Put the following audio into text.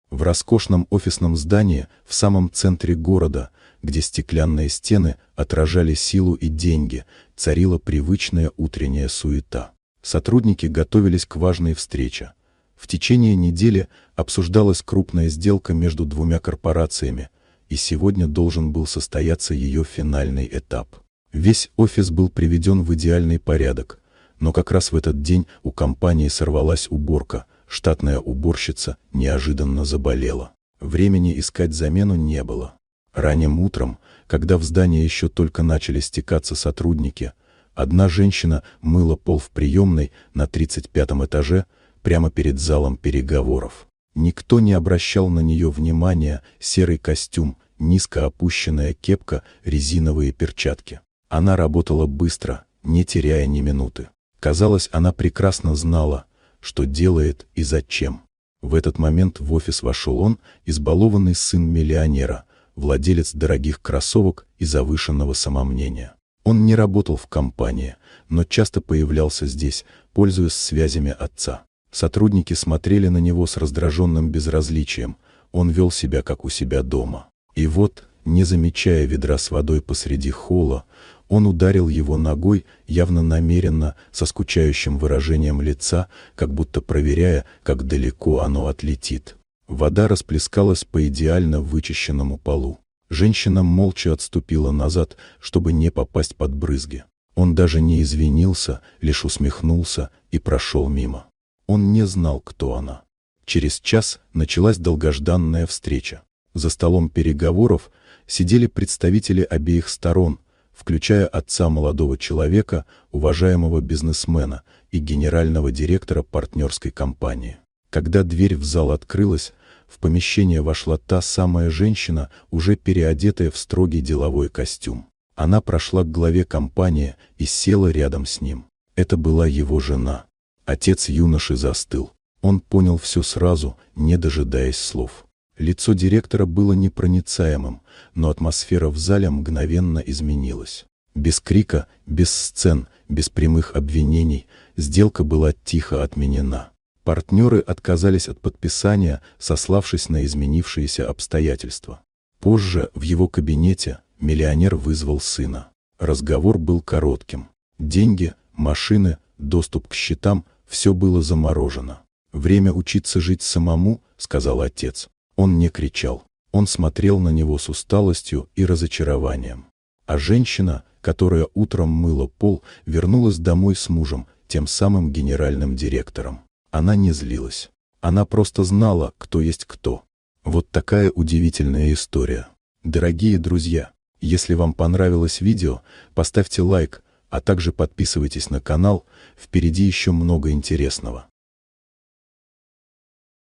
В роскошном офисном здании в самом центре города, где стеклянные стены отражали силу и деньги, царила привычная утренняя суета. Сотрудники готовились к важной встрече. В течение недели обсуждалась крупная сделка между двумя корпорациями, и сегодня должен был состояться ее финальный этап. Весь офис был приведен в идеальный порядок, но как раз в этот день у компании сорвалась уборка, штатная уборщица неожиданно заболела. Времени искать замену не было. Ранним утром, когда в здание еще только начали стекаться сотрудники, одна женщина мыла пол в приемной на 35-м этаже прямо перед залом переговоров. Никто не обращал на нее внимания: серый костюм, низко опущенная кепка, резиновые перчатки. Она работала быстро, не теряя ни минуты. Казалось, она прекрасно знала, что делает и зачем. В этот момент в офис вошел он, избалованный сын миллионера, владелец дорогих кроссовок и завышенного самомнения. Он не работал в компании, но часто появлялся здесь, пользуясь связями отца. Сотрудники смотрели на него с раздраженным безразличием, он вел себя как у себя дома. И вот, не замечая ведра с водой посреди холла, он ударил его ногой, явно намеренно, со скучающим выражением лица, как будто проверяя, как далеко оно отлетит. Вода расплескалась по идеально вычищенному полу. Женщина молча отступила назад, чтобы не попасть под брызги. Он даже не извинился, лишь усмехнулся и прошел мимо. Он не знал, кто она. Через час началась долгожданная встреча. За столом переговоров сидели представители обеих сторон, включая отца молодого человека, уважаемого бизнесмена и генерального директора партнерской компании. Когда дверь в зал открылась, в помещение вошла та самая женщина, уже переодетая в строгий деловой костюм. Она прошла к главе компании и села рядом с ним. Это была его жена. Отец юноши застыл. Он понял все сразу, не дожидаясь слов. Лицо директора было непроницаемым, но атмосфера в зале мгновенно изменилась. Без крика, без сцен, без прямых обвинений сделка была тихо отменена. Партнеры отказались от подписания, сославшись на изменившиеся обстоятельства. Позже в его кабинете миллионер вызвал сына. Разговор был коротким. Деньги, машины, доступ к счетам – все было заморожено. «Время учиться жить самому», – сказал отец. Он не кричал. Он смотрел на него с усталостью и разочарованием. А женщина, которая утром мыла пол, вернулась домой с мужем, тем самым генеральным директором. Она не злилась. Она просто знала, кто есть кто. Вот такая удивительная история. Дорогие друзья, если вам понравилось видео, поставьте лайк, а также подписывайтесь на канал, впереди еще много интересного.